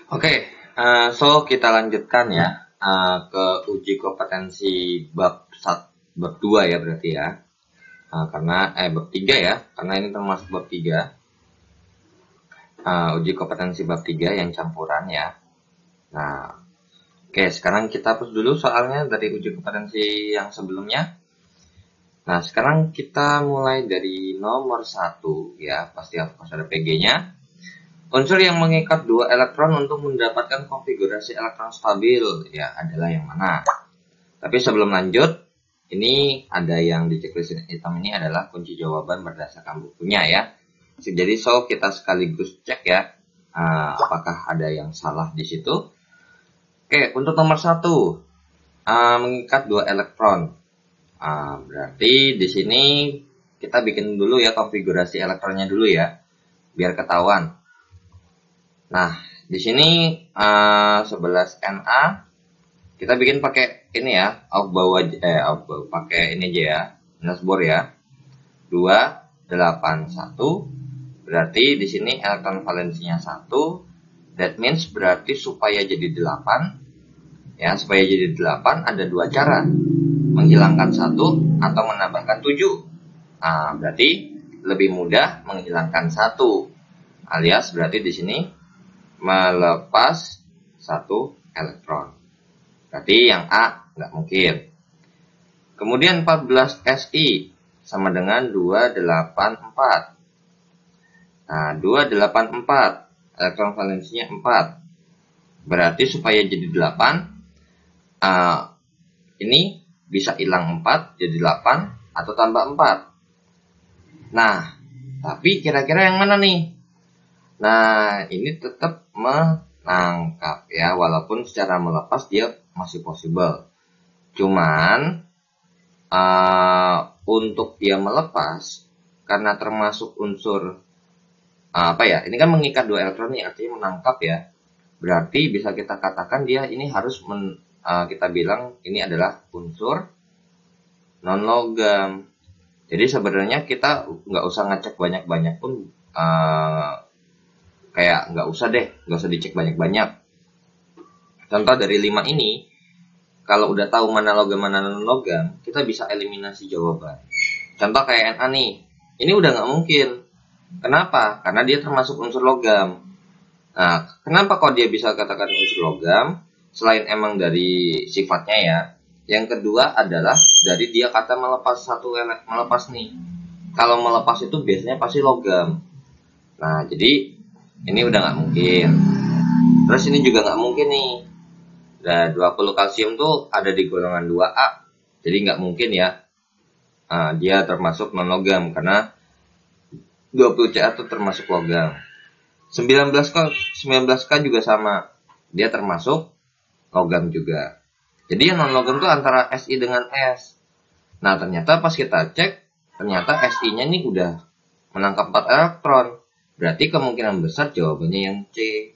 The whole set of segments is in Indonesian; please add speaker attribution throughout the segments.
Speaker 1: Oke, so kita lanjutkan ya ke uji kompetensi bab 2 ya berarti ya. Karena bab 3 ya, karena ini termasuk bab 3. Uji kompetensi bab 3 yang campuran ya. Nah, oke, sekarang kita hapus dulu soalnya dari uji kompetensi yang sebelumnya. Nah, sekarang kita mulai dari nomor 1 ya, pasti harus ada PG-nya. Unsur yang mengikat dua elektron untuk mendapatkan konfigurasi elektron stabil ya adalah yang mana? Tapi sebelum lanjut, ini ada yang di checklist hitam ini adalah kunci jawaban berdasarkan bukunya ya. Jadi kita sekaligus cek ya apakah ada yang salah di situ. Oke, untuk nomor 1 mengikat dua elektron. Berarti di sini kita bikin dulu ya konfigurasi elektronnya dulu ya, biar ketahuan. Nah, di sini 11 Na kita bikin pakai ini ya, pakai ini aja ya, nasbor ya. 281 berarti di sini elektron valensinya 1. That means berarti supaya jadi 8 ya, supaya jadi 8 ada dua cara. Menghilangkan 1 atau menambahkan 7. Nah, berarti lebih mudah menghilangkan 1. Alias berarti di sini melepas 1 elektron. Berarti yang A nggak mungkin. Kemudian 14 Si sama dengan 284. Nah, 284 elektron valensinya 4. Berarti supaya jadi 8 ini bisa hilang 4 jadi 8 atau tambah 4. Nah, tapi kira-kira yang mana nih? Nah, ini tetap menangkap ya, walaupun secara melepas dia masih possible. Cuman untuk dia melepas, karena termasuk unsur apa ya? Ini kan mengikat dua elektron nih, artinya menangkap ya. Berarti bisa kita katakan dia ini harus kita bilang ini adalah unsur non logam. Jadi sebenarnya kita nggak usah ngecek banyak-banyak pun. Kayak nggak usah dicek banyak-banyak. Contoh dari 5 ini, kalau udah tahu mana logam mana non logam, kita bisa eliminasi jawaban. Contoh kayak Na nih, ini udah nggak mungkin. Kenapa? Karena dia termasuk unsur logam. Nah, kenapa kok dia bisa katakan unsur logam? Selain emang dari sifatnya ya, yang kedua adalah dari dia kata melepas nih. Kalau melepas itu biasanya pasti logam. Nah, jadi ini udah nggak mungkin. Terus ini juga nggak mungkin nih. Nah, 20 kalsium tuh ada di golongan 2A. Jadi nggak mungkin ya. Dia termasuk non logam karena 20 Ca itu termasuk logam. 19K juga sama. Dia termasuk logam juga. Jadi yang non logam tuh antara Si dengan S. Nah, ternyata pas kita cek, ternyata Si-nya nih udah menangkap 4 elektron. Berarti kemungkinan besar jawabannya yang C,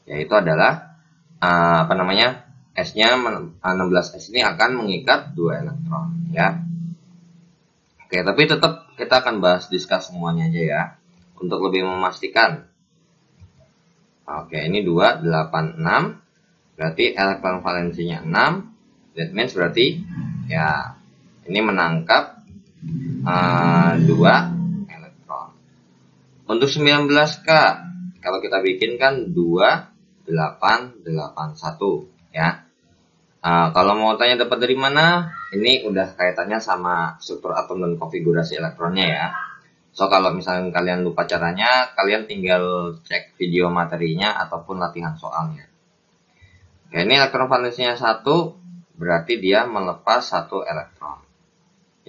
Speaker 1: yaitu adalah S-nya 16S ini akan mengikat 2 elektron ya. Oke, tapi tetap kita akan discuss semuanya aja ya untuk lebih memastikan. Oke, ini 286 berarti elektron valensinya 6. That means berarti ya ini menangkap 2. Untuk 19K, kalau kita bikin kan 2881 ya. Kalau mau tanya dapat dari mana, ini udah kaitannya sama struktur atom dan konfigurasi elektronnya ya. So kalau misalnya kalian lupa caranya, kalian tinggal cek video materinya ataupun latihan soalnya. Oke, ini elektron valensinya 1, berarti dia melepas 1 elektron.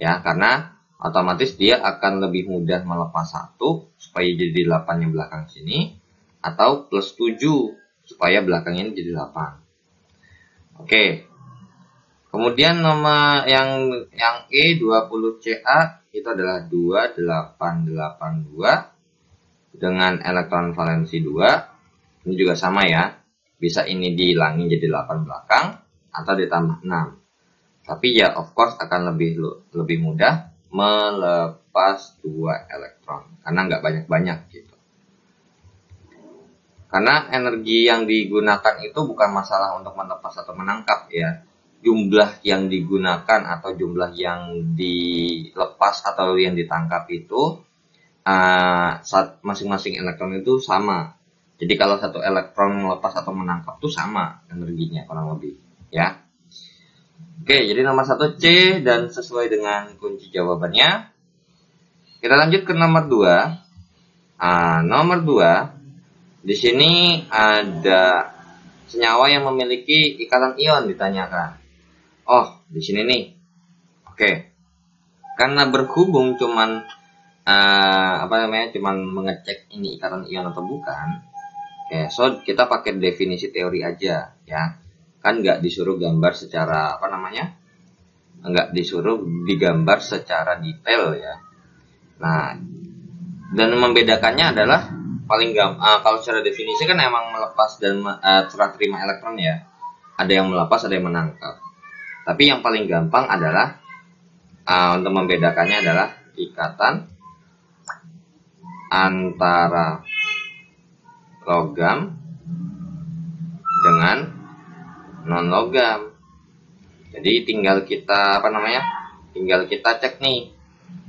Speaker 1: Ya, karena otomatis dia akan lebih mudah melepas 1 supaya jadi 8 yang belakang sini, atau plus 7 supaya belakang ini jadi 8. Oke. Kemudian nomor yang E20Ca itu adalah 2882 dengan elektron valensi 2. Ini juga sama ya. Bisa ini dihilangin jadi 8 belakang atau ditambah 6. Tapi ya of course akan lebih mudah melepas 2 elektron karena nggak banyak-banyak gitu. Karena energi yang digunakan itu bukan masalah untuk melepas atau menangkap ya. Jumlah yang digunakan atau jumlah yang dilepas atau yang ditangkap itu saat masing-masing elektron itu sama. Jadi kalau satu elektron melepas atau menangkap itu sama energinya kurang lebih ya. Oke, jadi nomor 1 C dan sesuai dengan kunci jawabannya. Kita lanjut ke nomor 2. Nomor 2 di sini ada senyawa yang memiliki ikatan ion ditanyakan. Oh, di sini nih. Oke. Karena berhubung cuman cuman mengecek ini ikatan ion atau bukan. Oke, so kita pakai definisi teori aja ya. Kan nggak disuruh gambar secara nggak disuruh digambar secara detail ya. Nah, dan membedakannya adalah paling kalau secara definisi kan emang melepas dan serah terima elektron ya. Ada yang melepas, ada yang menangkap. Tapi yang paling gampang adalah untuk membedakannya adalah ikatan antara logam dengan non logam. Jadi tinggal kita tinggal kita cek nih.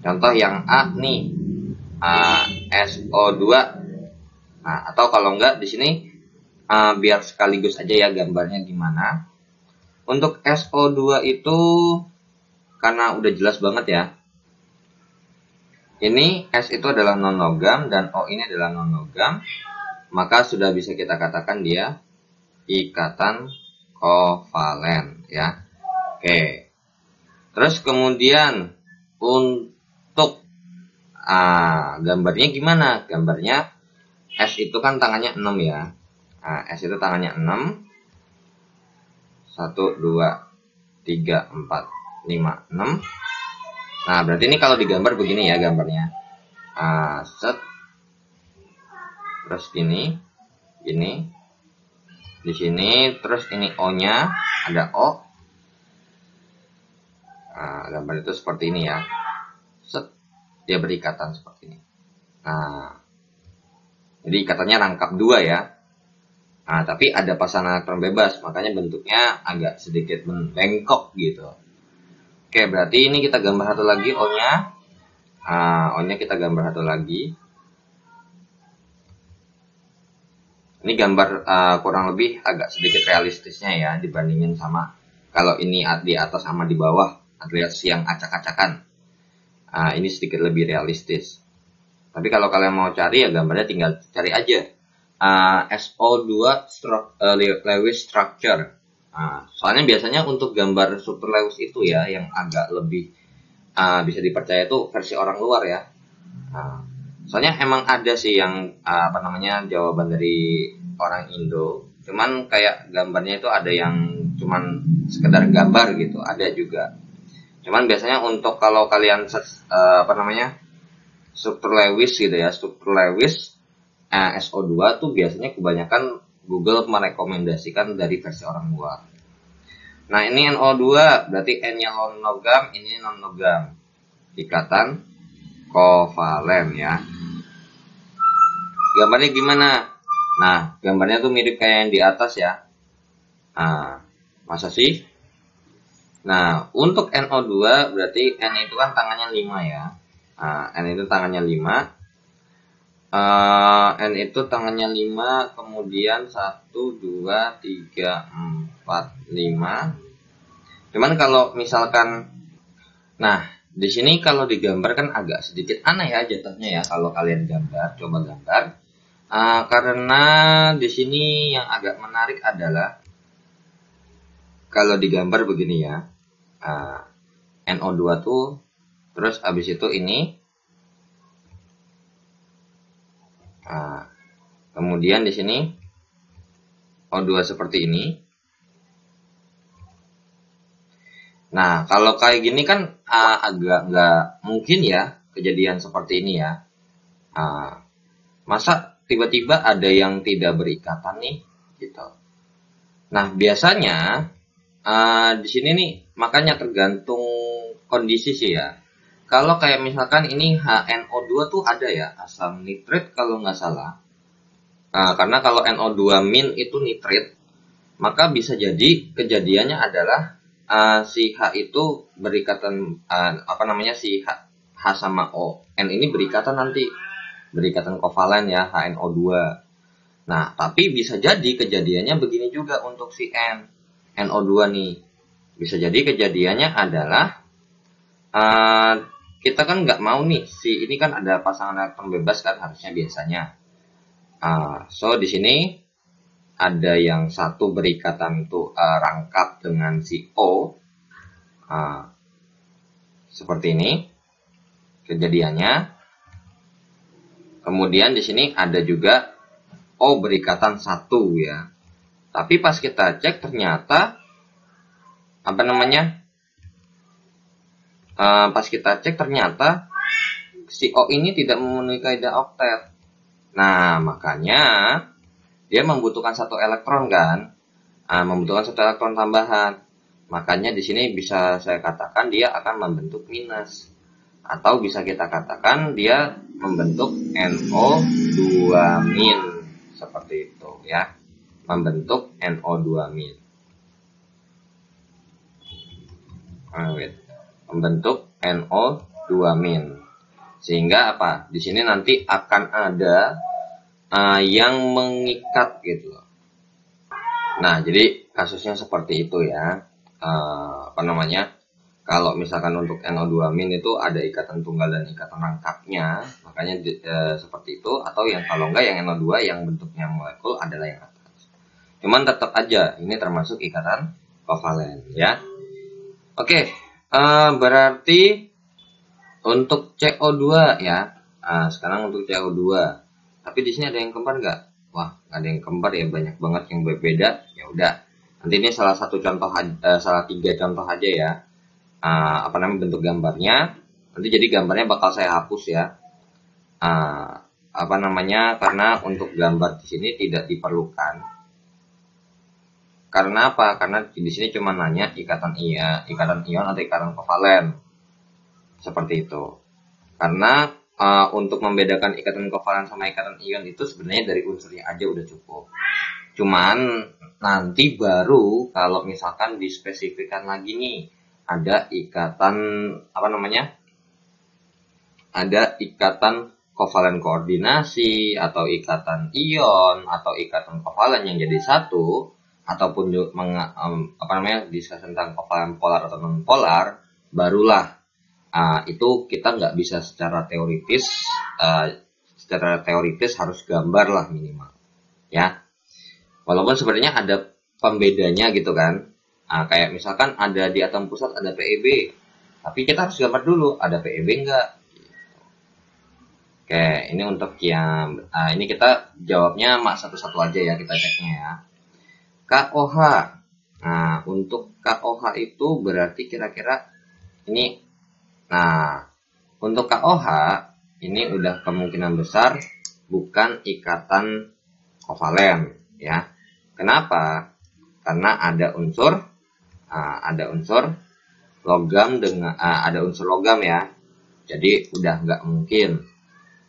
Speaker 1: Contoh yang A nih, SO2. Nah, atau kalau enggak di sini biar sekaligus aja ya gambarnya gimana. Untuk SO2 itu karena udah jelas banget ya. Ini S itu adalah non logam dan O ini adalah non logam, maka sudah bisa kita katakan dia ikatan kovalen ya. Oke. Terus kemudian untuk gambarnya gimana? Gambarnya S itu kan tangannya 6 ya. S itu tangannya 6. 1 2 3 4 5 6. Nah, berarti ini kalau digambar begini ya gambarnya. Set. Terus ini di sini, terus ini O-nya ada O. Gambar itu seperti ini ya. Set. Dia berikatan seperti ini. Nah, jadi ikatannya rangkap 2 ya. Nah, tapi ada pasangan elektron bebas, makanya bentuknya agak sedikit bengkok gitu. Oke, berarti ini kita gambar satu lagi O-nya. O-nya kita gambar satu lagi. Ini gambar kurang lebih agak sedikit realistisnya ya dibandingin sama kalau ini di atas sama di bawah alias yang acak-acakan. Ini sedikit lebih realistis. Tapi kalau kalian mau cari ya gambarnya tinggal cari aja. SO2 Lewis structure. Soalnya biasanya untuk gambar struktur Lewis itu ya yang agak lebih bisa dipercaya itu versi orang luar ya. Soalnya emang ada sih yang jawaban dari orang Indo. Cuman kayak gambarnya itu ada yang cuman sekedar gambar gitu, ada juga. Cuman biasanya untuk kalau kalian struktur Lewis gitu ya, struktur Lewis SO2 tuh biasanya kebanyakan Google merekomendasikan dari versi orang luar. Nah, ini NO2 berarti N-nya non logam, ini non logam. Ikatan kovalen ya. Gambarnya gimana? Nah, gambarnya tuh mirip kayak yang di atas ya. Masa sih? Nah, untuk NO2 berarti N itu kan tangannya 5 ya. N itu tangannya 5. N itu tangannya 5, kemudian 1, 2, 3, 4, 5. Cuman kalau misalkan, nah di sini kalau digambar kan agak sedikit aneh ya jatuhnya ya kalau kalian gambar, coba gambar. Karena di sini yang agak menarik adalah kalau digambar begini ya, NO2 tuh, terus habis itu ini. Kemudian di sini O2 seperti ini. Nah, kalau kayak gini kan agak nggak mungkin ya kejadian seperti ini ya. Masa tiba-tiba ada yang tidak berikatan nih, gitu. Nah, biasanya di sini nih makanya tergantung kondisi sih ya. Kalau kayak misalkan ini HNO2 tuh ada ya, asam nitrit kalau nggak salah. Karena kalau NO2- itu nitrit, maka bisa jadi kejadiannya adalah si H itu berikatan si H sama O N ini berikatan nanti, berikatan kovalen ya, HNO2. Nah, tapi bisa jadi kejadiannya begini juga untuk si NO2 nih. Bisa jadi kejadiannya adalah kita kan nggak mau nih, si ini kan ada pasangan elektron bebas kan harusnya biasanya. So di sini ada yang satu berikatan itu rangkap dengan si O, seperti ini kejadiannya. Kemudian di sini ada juga O berikatan satu ya. Tapi pas kita cek ternyata pas kita cek ternyata si O ini tidak memenuhi kaidah oktet. Nah, makanya dia membutuhkan satu elektron kan, membutuhkan satu elektron tambahan. Makanya di sini bisa saya katakan dia akan membentuk minus, atau bisa kita katakan dia membentuk NO2-, seperti itu ya, membentuk NO2-. Membentuk NO2-. Sehingga apa? Di sini nanti akan ada yang mengikat gitu. Nah, jadi kasusnya seperti itu ya. Kalau misalkan untuk NO2- itu ada ikatan tunggal dan ikatan rangkapnya, makanya seperti itu. Atau yang kalau enggak yang NO2 yang bentuknya molekul adalah yang atas. Cuman tetap aja ini termasuk ikatan kovalen ya. Oke, berarti untuk CO2 ya. Sekarang untuk CO2. Tapi di sini ada yang kembar nggak? Wah, nggak ada yang kembar ya, banyak banget yang berbeda. Ya udah. Nanti ini salah 3 contoh aja ya. Bentuk gambarnya. Nanti jadi gambarnya bakal saya hapus ya. Karena untuk gambar di sini tidak diperlukan. Karena apa? Karena di sini cuma nanya ikatan ion atau ikatan kovalen. Seperti itu. Karena untuk membedakan ikatan kovalen sama ikatan ion itu sebenarnya dari unsurnya aja udah cukup. Cuman nanti baru kalau misalkan dispesifikkan lagi nih, ada ikatan ada ikatan kovalen koordinasi atau ikatan ion atau ikatan kovalen yang jadi satu, ataupun diskusi tentang kovalen polar atau non polar, barulah itu kita nggak bisa secara teoritis harus gambar lah minimal ya. Walaupun sebenarnya ada pembedanya gitu kan. Kayak misalkan ada di atom pusat ada PeB, tapi kita harus gambar dulu ada PeB enggak. Oke, ini untuk yang ini kita jawabnya satu-satu aja ya, kita ceknya ya. KOH. Nah, untuk KOH itu berarti kira-kira ini. Nah, untuk KOH ini udah kemungkinan besar bukan ikatan kovalen ya. Kenapa? Karena ada unsur logam dengan ada unsur logam ya. Jadi udah nggak mungkin.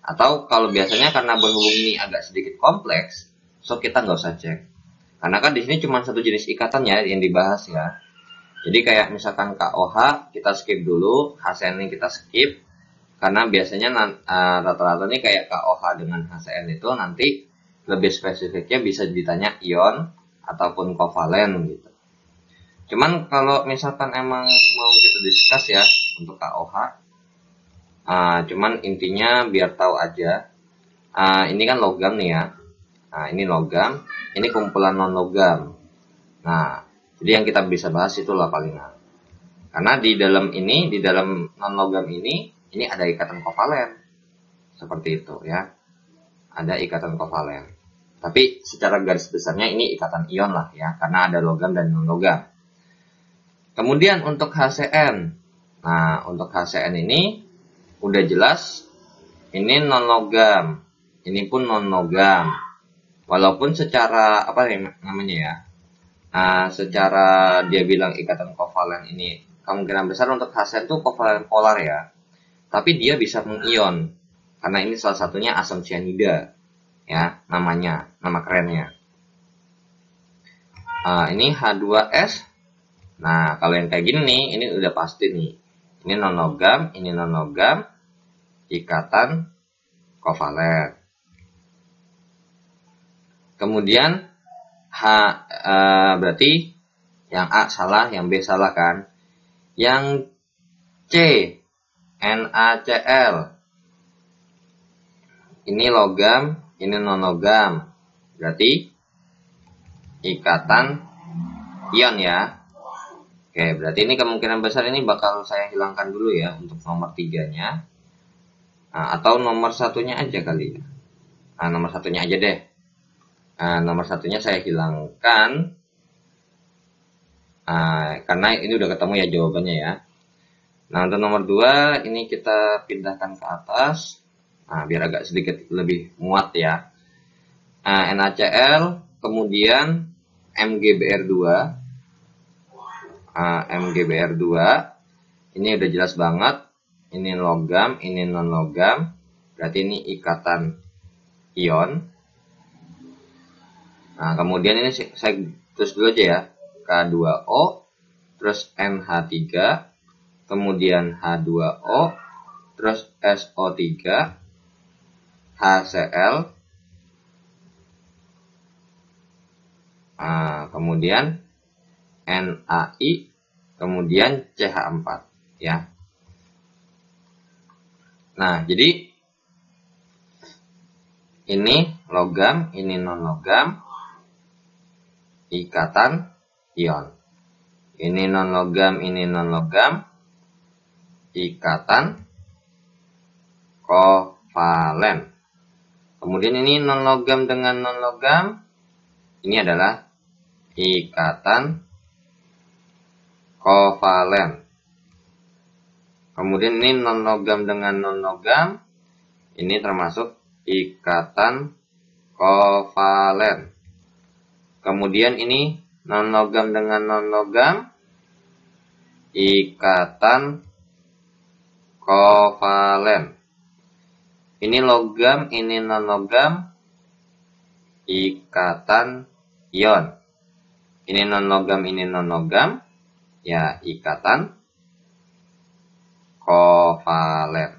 Speaker 1: Atau kalau biasanya karena berhubung ini agak sedikit kompleks, so kita nggak usah cek. Karena kan di sini cuma satu jenis ikatan ya yang dibahas ya. Jadi kayak misalkan KOH kita skip dulu, HCN ini kita skip, karena biasanya rata-rata nih kayak KOH dengan HCN itu nanti lebih spesifiknya bisa ditanya ion ataupun kovalen gitu. Cuman kalau misalkan emang mau kita discuss ya untuk KOH, cuman intinya biar tahu aja, ini kan logam nih ya. Nah ini logam, ini kumpulan non logam. Nah jadi yang kita bisa bahas itulah palingan. Karena di dalam non logam ini ada ikatan kovalen. Seperti itu ya. Ada ikatan kovalen. Tapi secara garis besarnya ini ikatan ion lah ya, karena ada logam dan non logam. Kemudian untuk HCN. Nah, untuk HCN ini udah jelas ini non logam. Ini pun non logam. Walaupun secara secara dia bilang ikatan kovalen ini kemungkinan besar untuk HCN itu kovalen polar ya. Tapi dia bisa mengion karena ini salah satunya asam cyanida. ya, nama kerennya. Ini H2S. Nah, kalau yang kayak gini nih, ini udah pasti nih. Ini non logam, ikatan kovalen. Kemudian berarti yang A salah, yang B salah kan? Yang C, NaCl. Ini logam, ini non logam. Berarti ikatan ion ya. Oke, berarti ini kemungkinan besar ini bakal saya hilangkan dulu ya untuk nomor 3-nya. Atau nomor 1-nya aja kali ya. Nomor 1-nya aja deh. Nomor 1-nya saya hilangkan. Karena ini udah ketemu ya jawabannya ya. Nah, untuk nomor 2 ini kita pindahkan ke atas. Biar agak sedikit lebih muat ya. NaCl, kemudian MgBr2. MgBr2 ini udah jelas banget, ini logam, ini non logam, berarti ini ikatan ion. Nah, kemudian ini saya tulis dulu aja ya, K2O, terus NH3, kemudian H2O, terus SO3, HCl, kemudian NaI, kemudian CH4 ya. Nah, jadi ini logam, ini non logam, ikatan ion. Ini non logam, ini non logam, ikatan kovalen. Kemudian ini non logam dengan non logam, ini adalah ikatan kovalen. Kemudian ini non logam dengan non logam, ini termasuk ikatan kovalen. Kemudian ini non logam dengan non logam, ikatan kovalen. Ini logam, ini non logam, ikatan ion. Ini non logam, ini non logam, ya ikatan kovalen.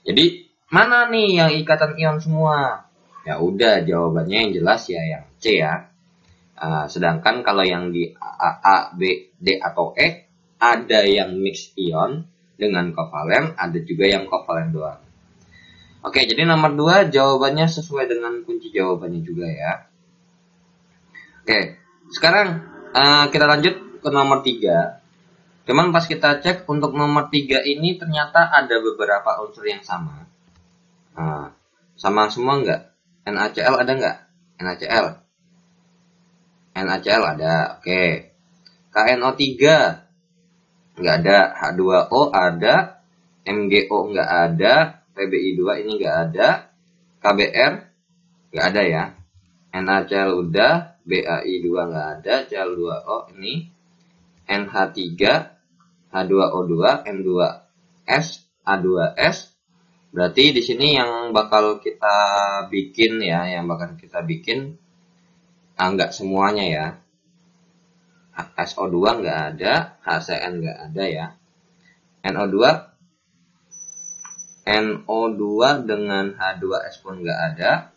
Speaker 1: Jadi mana nih yang ikatan ion semua? Ya udah, jawabannya yang jelas ya yang C ya. Sedangkan kalau yang di A, B, D atau E ada yang mix ion dengan kovalen, ada juga yang kovalen doang. Oke, jadi nomor 2 jawabannya sesuai dengan kunci jawabannya juga ya. Oke, sekarang kita lanjut ke nomor 3. Cuman pas kita cek untuk nomor 3 ini ternyata ada beberapa unsur yang sama. Sama semua enggak? NaCl ada enggak? NaCl. NaCl ada, oke. KNO3 enggak ada, H2O ada, MgO enggak ada, PbI2 ini enggak ada, KBr enggak ada ya. NaCl udah, BAI2 enggak ada, Cl2O ini, NH3, H2O2, N2S, A2S. Berarti di sini yang bakal kita bikin ya, enggak semuanya ya. SO2 enggak ada, HCN enggak ada ya. NO2 dengan H2S pun enggak ada.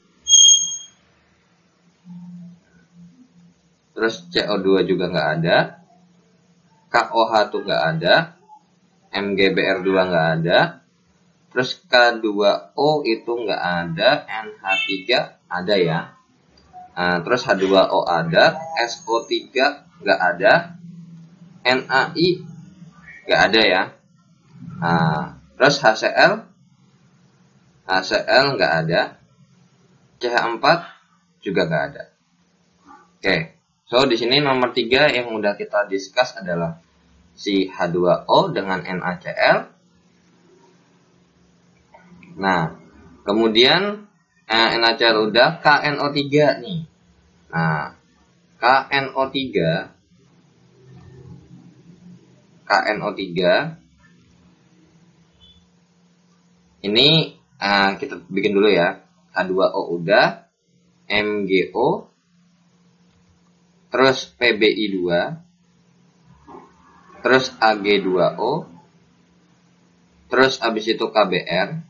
Speaker 1: Terus CO2 juga enggak ada. KOH tuh enggak ada. MgBr2 enggak ada. Terus K2O itu enggak ada. NH3 ada ya. Terus H2O ada. SO3 enggak ada. NaI enggak ada ya. Terus HCl enggak ada. CH4 juga enggak ada. Oke. So, di sini nomor 3 yang udah kita discuss adalah si H2O dengan NaCl. Nah, kemudian NaCl udah, KNO3 nih. Nah, KNO3 ini kita bikin dulu ya. H2O udah, MgO, terus PbI2, terus Ag2O, terus abis itu KBr,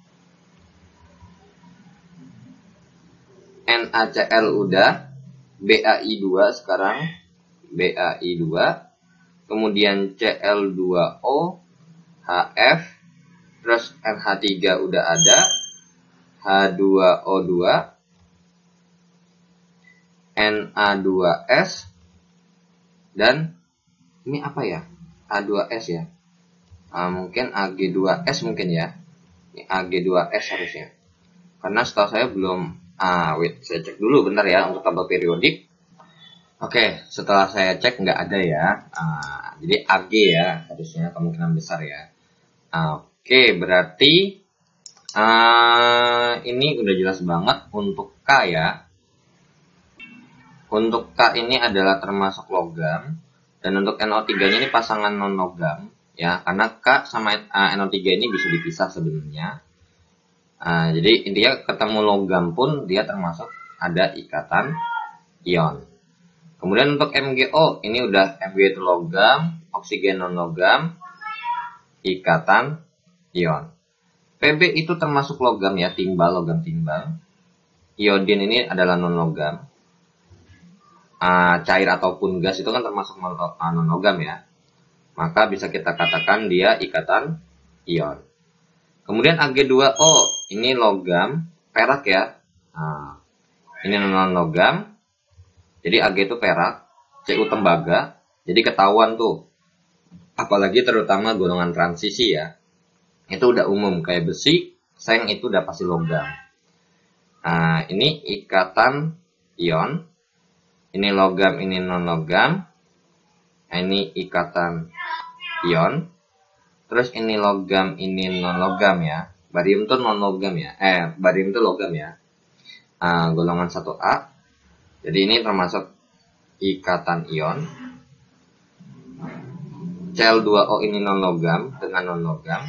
Speaker 1: NaCl udah, BAI2 sekarang, BAI2, kemudian Cl2O, HF, terus NH3 udah ada, H2O2, Na2S, dan ini apa ya? A2S ya. Mungkin Ag2S mungkin ya. Ini Ag2S harusnya. Karena setahu saya belum. Wait, saya cek dulu bentar ya untuk tabel periodik. Oke, setelah saya cek nggak ada ya. Jadi Ag ya harusnya, kemungkinan besar ya. Oke, berarti ini udah jelas banget untuk K ya. Untuk K ini adalah termasuk logam, dan untuk NO3-nya ini pasangan non-logam ya, karena K sama NO3 ini bisa dipisah sebenarnya. Jadi intinya ketemu logam pun dia termasuk ada ikatan ion. Kemudian untuk MgO ini udah Mg itu logam, oksigen non-logam, ikatan ion. Pb itu termasuk logam ya, timbal, logam timbal. Iodin ini adalah non-logam. Cair ataupun gas itu kan termasuk non-logam ya, maka bisa kita katakan dia ikatan ion. Kemudian Ag2O ini logam, perak ya, ini non-logam, jadi Ag itu perak, Cu tembaga, jadi ketahuan tuh, apalagi terutama golongan transisi ya, itu udah umum kayak besi, seng itu udah pasti logam. Ini ikatan ion. Ini logam, ini non-logam. Ini ikatan ion. Terus ini logam, ini non-logam ya. Barium itu non-logam ya. Barium itu logam ya. Golongan 1A. Jadi ini termasuk ikatan ion. Cl2O ini non-logam dengan non-logam.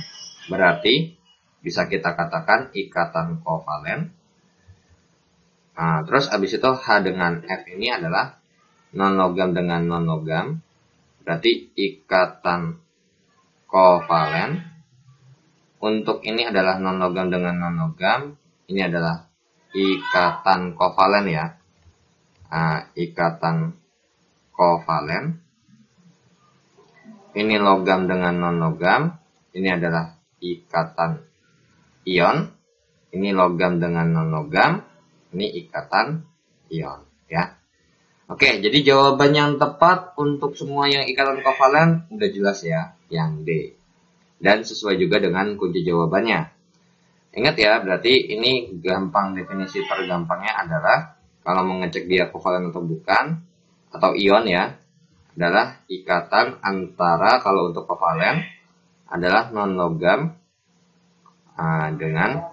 Speaker 1: Berarti bisa kita katakan ikatan kovalen. Terus abis itu H dengan F ini adalah non-logam dengan non-logam, berarti ikatan kovalen. Untuk ini adalah non-logam dengan non-logam, ini adalah ikatan kovalen ya, ikatan kovalen. Ini logam dengan non-logam, ini adalah ikatan ion. Ini logam dengan non-logam, ini ikatan ion ya. Oke, jadi jawaban yang tepat untuk semua yang ikatan kovalen udah jelas ya, yang D. Dan sesuai juga dengan kunci jawabannya. Ingat ya, berarti ini gampang, definisi tergampangnya adalah kalau mengecek dia kovalen atau bukan, atau ion ya, adalah ikatan antara, kalau untuk kovalen adalah non-logam dengan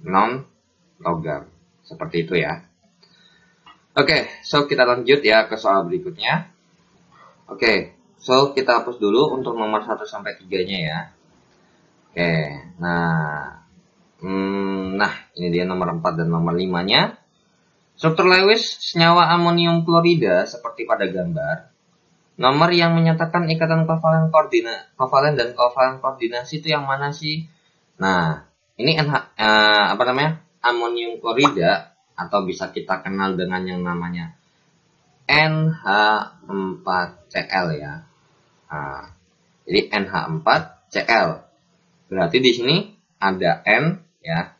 Speaker 1: non-logam. Seperti itu ya. Oke, so kita lanjut ya ke soal berikutnya. Oke, so kita hapus dulu untuk nomor 1 sampai 3-nya ya. Oke, nah ini dia nomor 4 dan nomor 5-nya. Struktur Lewis senyawa amonium klorida seperti pada gambar. Nomor yang menyatakan ikatan kovalen dan kovalen koordinasi itu yang mana sih? Nah, ini amonium klorida, atau bisa kita kenal dengan yang namanya NH4Cl ya. Jadi NH4Cl. Berarti di sini ada N ya.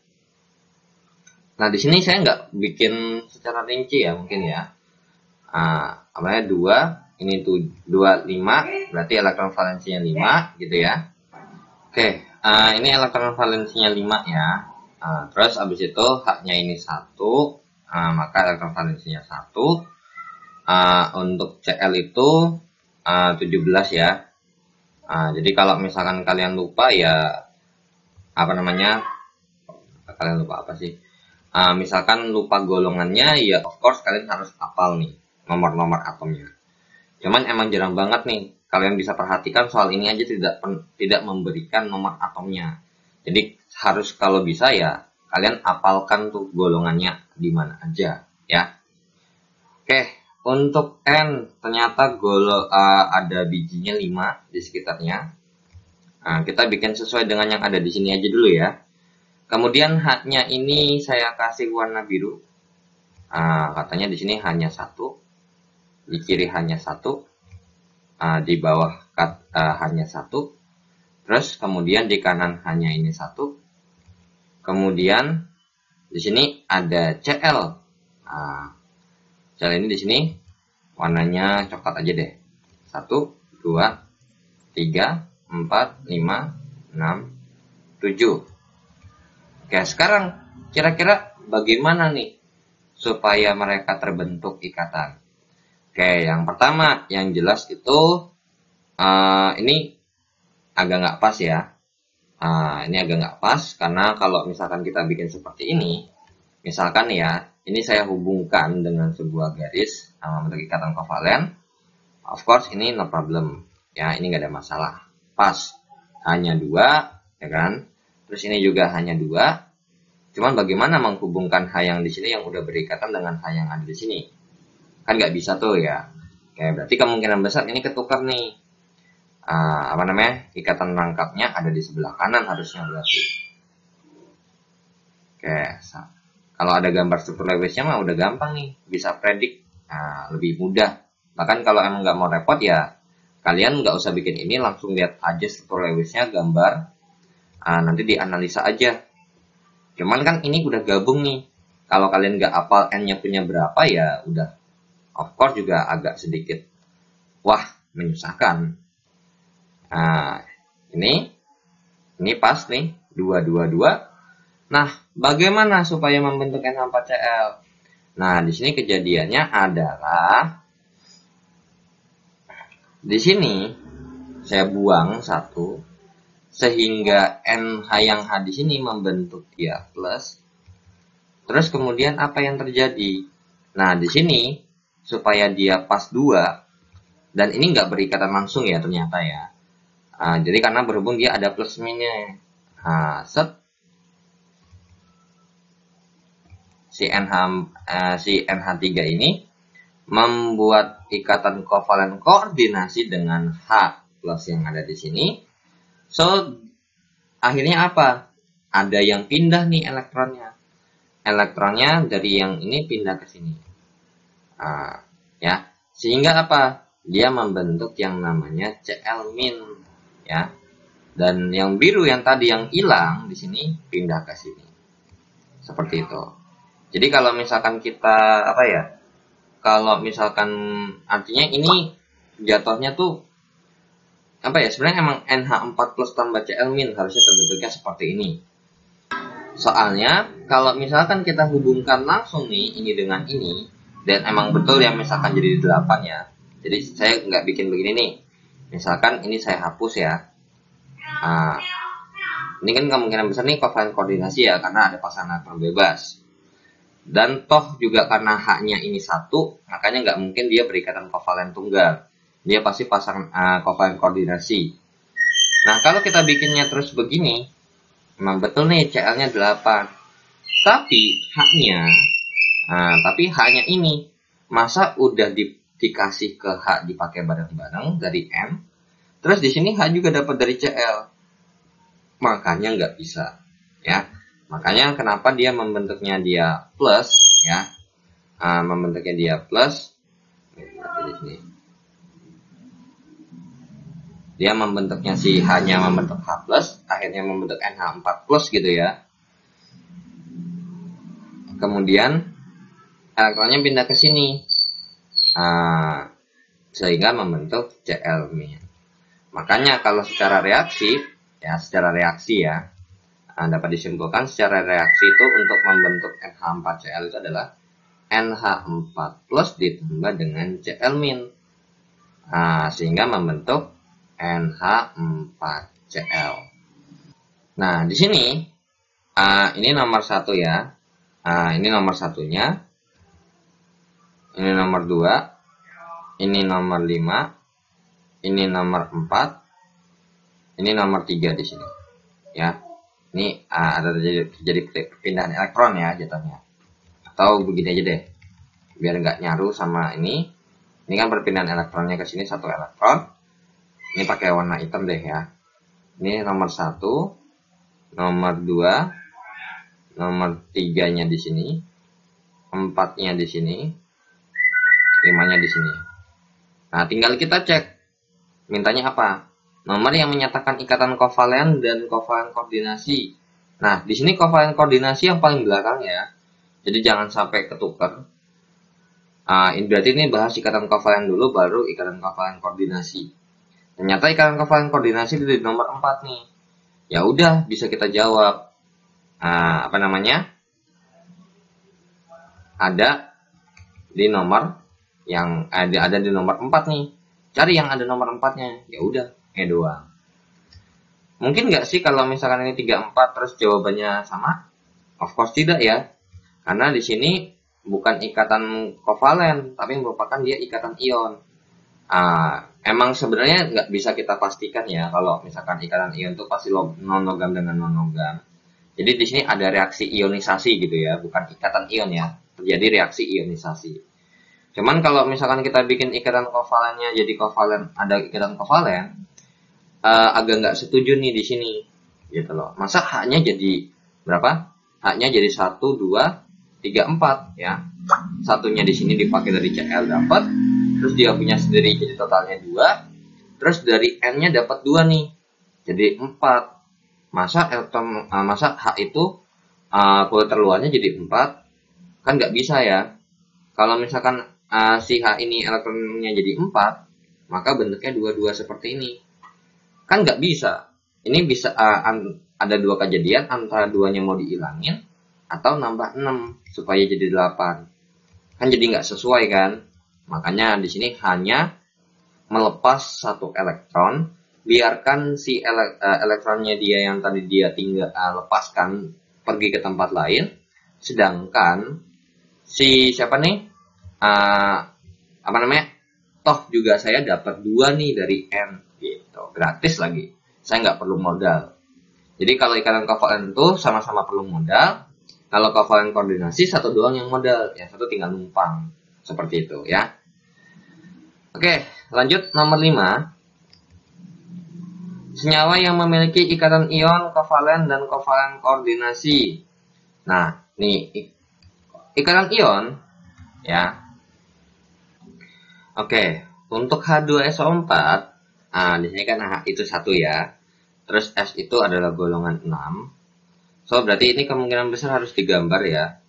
Speaker 1: Nah, di sini saya nggak bikin secara rinci ya mungkin ya. 2, ini tuh 2, 5, berarti elektron valensinya 5 gitu ya. Oke, ini elektron valensinya 5 ya. Terus abis itu H-nya ini 1, maka elektron valensinya 1. Untuk Cl itu 17 ya. Jadi kalau misalkan kalian lupa ya, kalian lupa apa sih? Misalkan lupa golongannya, ya of course kalian harus hafal nih nomor-nomor atomnya. Cuman emang jarang banget nih kalian bisa perhatikan soal ini aja tidak memberikan nomor atomnya. Jadi harus kalau bisa ya kalian apalkan tuh golongannya di mana aja ya. Oke, untuk N ternyata ada bijinya 5 di sekitarnya. Nah, kita bikin sesuai dengan yang ada di sini aja dulu ya. Kemudian H-nya ini saya kasih warna biru. Katanya di sini hanya 1, di kiri hanya 1, di bawah hanya 1. Terus kemudian di kanan hanya ini 1. Kemudian di sini ada CL. CL ini di sini warnanya coklat aja deh. 1, 2, 3, 4, 5, 6, 7. Oke, sekarang kira-kira bagaimana nih supaya mereka terbentuk ikatan? Oke, yang pertama yang jelas itu ini agak nggak pas ya. Ini agak nggak pas karena kalau misalkan kita bikin seperti ini, misalkan ya, ini saya hubungkan dengan sebuah garis membentuk ikatan kovalen. Of course ini no problem ya, ini nggak ada masalah, pas, hanya 2 ya kan. Terus ini juga hanya 2. Cuman bagaimana menghubungkan H yang di sini yang udah berikatan dengan H yang ada di sini? Kan nggak bisa tuh ya. Oke, berarti kemungkinan besar ini ketukar nih. Ikatan rangkapnya ada di sebelah kanan harusnya berarti. Oke, kalau ada gambar struktur Lewisnya mah udah gampang nih, bisa predik, lebih mudah. Bahkan kalau emang nggak mau repot ya, kalian nggak usah bikin ini, langsung lihat aja struktur Lewisnya, gambar, nanti dianalisa aja. Cuman kan ini udah gabung nih, kalau kalian nggak hafal N-nya punya berapa ya udah, of course juga agak sedikit, menyusahkan. Ini pas nih 222. Nah, bagaimana supaya membentuk NH4Cl? Nah, di sini kejadiannya adalah di sini saya buang 1 sehingga NH yang H di sini membentuk dia plus. Terus kemudian apa yang terjadi? Nah, di sini supaya dia pas 2 dan ini nggak berikatan langsung ya ternyata ya. Jadi karena berhubung dia ada plus minusnya. Si NH3 ini membuat ikatan kovalen koordinasi dengan H plus yang ada di sini. So, akhirnya apa? Ada yang pindah nih elektronnya. Elektronnya dari yang ini pindah ke sini. Ya, sehingga apa? Dia membentuk yang namanya Cl-, ya. Dan yang biru yang tadi yang hilang di sini pindah ke sini. Seperti itu. Jadi kalau misalkan kita kalau misalkan artinya ini jatuhnya tuh sebenarnya emang NH4 plus tambah Cl- harusnya terbentuknya seperti ini. Soalnya kalau misalkan kita hubungkan langsung nih ini dengan ini, dan emang betul yang misalkan jadi 8 ya. Jadi saya nggak bikin begini nih. Misalkan ini saya hapus ya. Ini kan kemungkinan besar nih kovalen koordinasi ya, karena ada pasangan elektron bebas. Dan toh juga karena H-nya ini 1, makanya nggak mungkin dia berikatan kovalen tunggal. Dia pasti pasang kovalen koordinasi. Nah, kalau kita bikinnya terus begini, memang betul nih Cl-nya 8. Tapi H-nya ini masa udah dikasih ke H dipakai bareng-bareng dari M. Terus di sini H juga dapat dari Cl. Makanya nggak bisa, ya. Makanya kenapa dia membentuknya dia plus, ya. Membentuknya dia plus. Di sini. Dia membentuknya si H-nya membentuk H plus, akhirnya membentuk NH4 plus gitu ya. Kemudian elektronnya pindah ke sini, sehingga membentuk Cl-. Makanya kalau secara reaksi ya, dapat disimpulkan secara reaksi itu untuk membentuk NH4Cl itu adalah NH4 plus ditambah dengan Cl-. Sehingga membentuk NH4Cl. Nah, di sini ini nomor 1 ya. Ini nomor 1-nya. Ini nomor 2. Ini nomor 5. Ini nomor 4. Ini nomor 3 di sini. Ya. Ini ada terjadi perpindahan elektron ya jatuhnya. Atau begini aja deh, biar nggak nyaru sama ini. Ini kan perpindahan elektronnya ke sini 1 elektron. Ini pakai warna hitam deh ya. Ini nomor 1, nomor 2, nomor 3-nya di sini, 4-nya di sini, 5-nya di sini. Nah, tinggal kita cek mintanya apa. Nomor yang menyatakan ikatan kovalen dan kovalen koordinasi. Nah, di sini kovalen koordinasi yang paling belakang ya. Jadi jangan sampai ketukar. Berarti ini bahas ikatan kovalen dulu, baru ikatan kovalen koordinasi. Ternyata ikatan kovalen koordinasi di nomor 4 nih. Ya udah, bisa kita jawab. Ada di nomor yang ada di nomor 4 nih. Cari yang ada nomor 4-nya. Ya udah, doang. Mungkin nggak sih kalau misalkan ini 3, 4 terus jawabannya sama? Of course tidak ya. Karena di sini bukan ikatan kovalen, tapi merupakan dia ikatan ion. Emang sebenarnya nggak bisa kita pastikan ya kalau misalkan ikatan ion itu pasti non-logam dengan non-logam. Jadi di sini ada reaksi ionisasi gitu ya, bukan ikatan ion ya. Terjadi reaksi ionisasi. Cuman kalau misalkan kita bikin ikatan kovalennya jadi kovalen, ada ikatan kovalen, agak nggak setuju nih di sini, gitu loh. Masa H-nya jadi berapa? H-nya jadi 1, 2, 3, 4 ya. Satunya di sini dipakai dari Cl dapat, terus dia punya sendiri jadi totalnya 2, terus dari N-nya dapat 2 nih, jadi 4. Masa H itu kulit terluarnya jadi 4? Kan nggak bisa ya. Kalau misalkan si H ini elektronnya jadi 4, maka bentuknya 2-2 seperti ini. Kan nggak bisa. Ini bisa ada 2 kejadian, antara 2-nya mau dihilangin atau nambah 6 supaya jadi 8. Kan jadi nggak sesuai kan. Makanya di sini hanya melepas 1 elektron, biarkan si elektronnya dia yang tadi dia tinggal lepaskan pergi ke tempat lain, sedangkan si siapa nih toh juga saya dapat 2 nih dari N gitu, gratis lagi, saya nggak perlu modal. Jadi kalau ikatan kovalen itu sama-sama perlu modal. Kalau kovalen koordinasi 1 doang yang modal, yang 1 tinggal numpang, seperti itu ya. Oke, lanjut nomor 5. Senyawa yang memiliki ikatan ion kovalen dan kovalen koordinasi. Nah, nih ikatan ion ya. Oke, untuk H2SO4, di sini kan H itu 1 ya. Terus S itu adalah golongan 6. So, berarti ini kemungkinan besar harus digambar ya.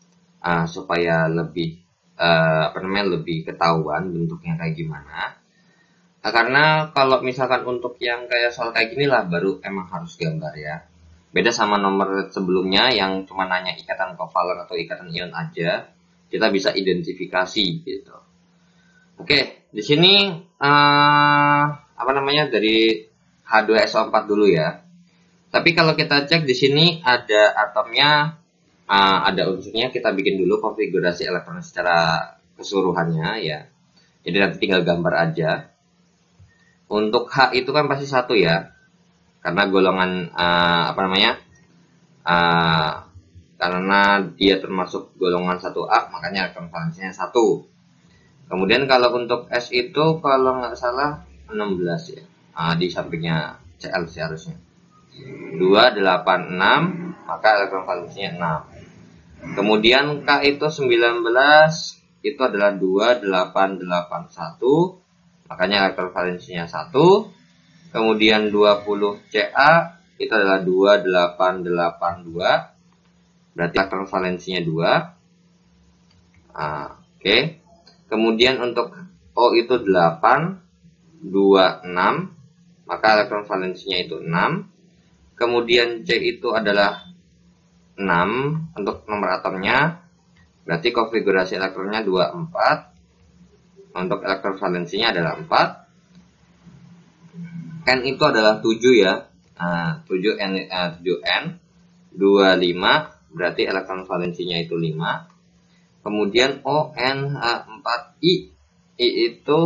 Speaker 1: Supaya lebih lebih ketahuan bentuknya kayak gimana. Karena kalau misalkan untuk yang kayak soal kayak gini lah baru emang harus gambar ya. Beda sama nomor sebelumnya yang cuma nanya ikatan kovalen atau ikatan ion aja, kita bisa identifikasi gitu. Oke, di sini dari H2SO4 dulu ya. Tapi kalau kita cek di sini ada atomnya, ada unsurnya, kita bikin dulu konfigurasi elektron secara keseluruhannya ya. Jadi nanti tinggal gambar aja. Untuk H itu kan pasti 1 ya, karena golongan karena dia termasuk golongan 1A, makanya elektron valensinya 1. Kemudian kalau untuk S itu kalau nggak salah 16 ya, di sampingnya Cl seharusnya 286, maka elektron valensinya 6. Kemudian K itu 19, itu adalah 2881, makanya elektron valensinya 1. Kemudian 20 Ca itu adalah 2882, berarti elektron valensinya 2. Oke. Kemudian untuk O itu 8, 26, maka elektron valensinya itu 6. Kemudian C itu adalah 6 untuk nomor atomnya, berarti konfigurasi elektronnya 24. Untuk elektron valensinya adalah 4. N itu adalah 7 ya. 7N 25, berarti elektron valensinya itu 5. Kemudian ONH4I, I itu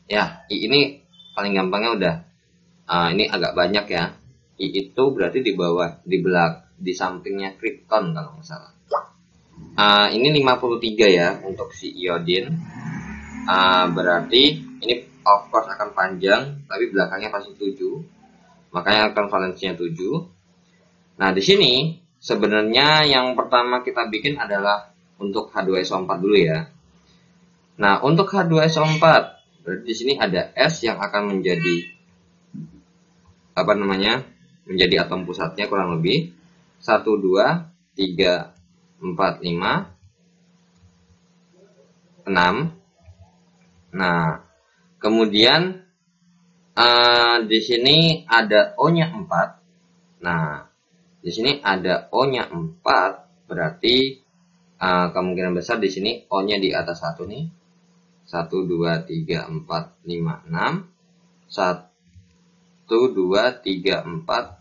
Speaker 1: ya, I ini paling gampangnya udah ini agak banyak ya. I itu berarti di bawah, di sampingnya kripton kalau nggak salah. Ini 53 ya untuk si iodin. Berarti ini of course akan panjang, tapi belakangnya pasti 7. Makanya akan valensinya 7. Nah, di sini sebenarnya yang pertama kita bikin adalah untuk H2SO4 dulu ya. Nah, untuk H2SO4, berarti di sini ada S yang akan menjadi menjadi atom pusatnya kurang lebih 1 2 3 4 5 6. Nah, kemudian di sini ada O-nya 4. Nah, di sini ada O-nya 4, berarti kemungkinan besar di sini O-nya di atas 1 nih. 1 2 3 4 5 6. 1 2 3 4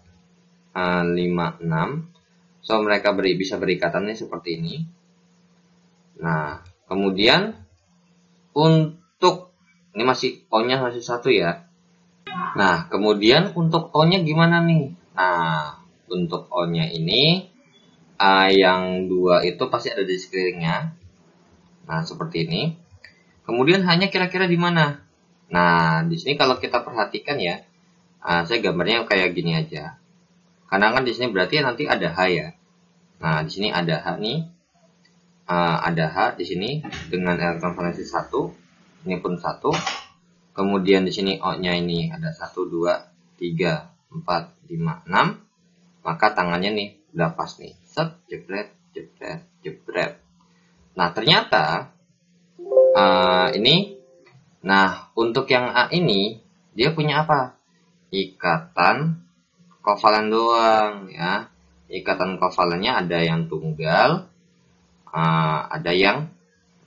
Speaker 1: 5 6. So mereka bisa berikatannya seperti ini. Nah, kemudian untuk ini masih O-nya masih 1 ya. Nah, kemudian untuk O-nya gimana nih? Nah, untuk O-nya ini yang 2 itu pasti ada di sekelilingnya. Nah, seperti ini. Kemudian hanya kira-kira di mana? Nah, di sini kalau kita perhatikan ya, saya gambarnya kayak gini aja. Karena kan di sini berarti nanti ada H ya. Nah, di sini ada H nih. Ada H di sini dengan elektron valensi 1. Ini pun 1. Kemudian di sini O-nya ini ada 1 2 3 4 5 6. Maka tangannya nih udah pas nih. Set, jebret, jebret, jebret. Nah, ternyata ini, nah untuk yang A ini dia punya apa? Ikatan kovalen doang ya. Ikatan kovalennya ada yang tunggal, ada yang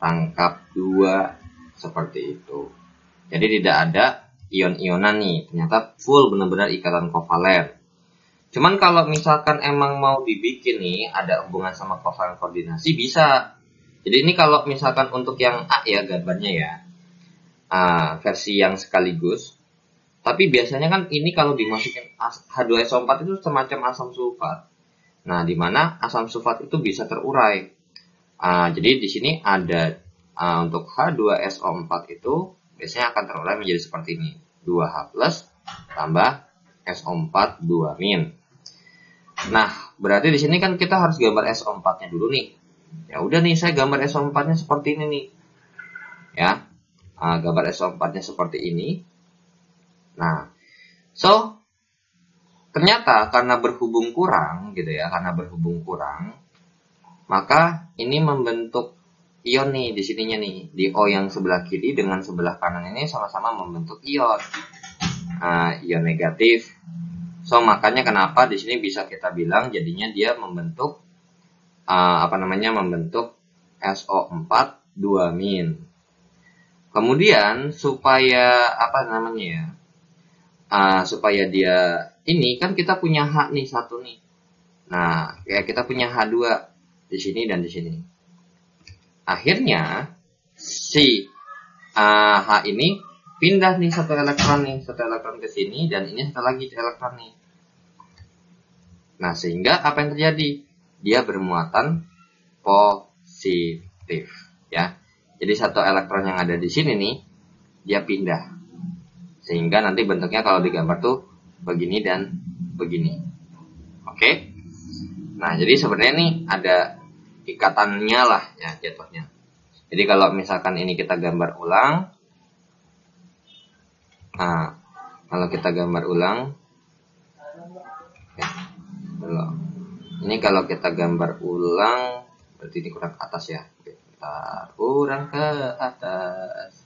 Speaker 1: rangkap 2 seperti itu. Jadi tidak ada ion-ionan nih. Ternyata full benar-benar ikatan kovalen. Cuman kalau misalkan emang mau dibikin nih ada hubungan sama kovalen koordinasi bisa. Jadi ini kalau misalkan untuk yang A ya gambarnya ya, versi yang sekaligus. Tapi biasanya kan ini kalau dimasukin H2SO4 itu semacam asam sulfat. Nah, di mana asam sulfat itu bisa terurai. Jadi di sini ada untuk H2SO4 itu biasanya akan terurai menjadi seperti ini. 2H+ tambah SO4 2-. Nah, berarti di sini kan kita harus gambar SO4-nya dulu nih. Ya udah nih, saya gambar SO4-nya seperti ini nih. Ya. Gambar SO4-nya seperti ini. Nah, so ternyata karena berhubung kurang gitu ya, maka ini membentuk ion nih di sininya nih. Di O yang sebelah kiri dengan sebelah kanan ini sama-sama membentuk ion. Ion negatif. So makanya kenapa di sini bisa kita bilang jadinya dia membentuk membentuk SO4 2-. Kemudian supaya supaya dia ini kan kita punya H nih 1 nih. Nah, ya kita punya H2 di sini dan di sini. Akhirnya si H ini pindah nih satu elektron ke sini dan ini satu lagi elektron nih. Nah, sehingga apa yang terjadi? Dia bermuatan positif, ya. Jadi satu elektron yang ada di sini nih, dia pindah. Sehingga nanti bentuknya kalau digambar tuh begini dan begini. Oke? Nah, jadi sebenarnya nih ada ikatannya lah ya jatuhnya. Jadi kalau misalkan ini kita gambar ulang. Nah, kalau kita gambar ulang. Ini kalau kita gambar ulang, berarti ini kurang ke atas ya. Kurang ke atas.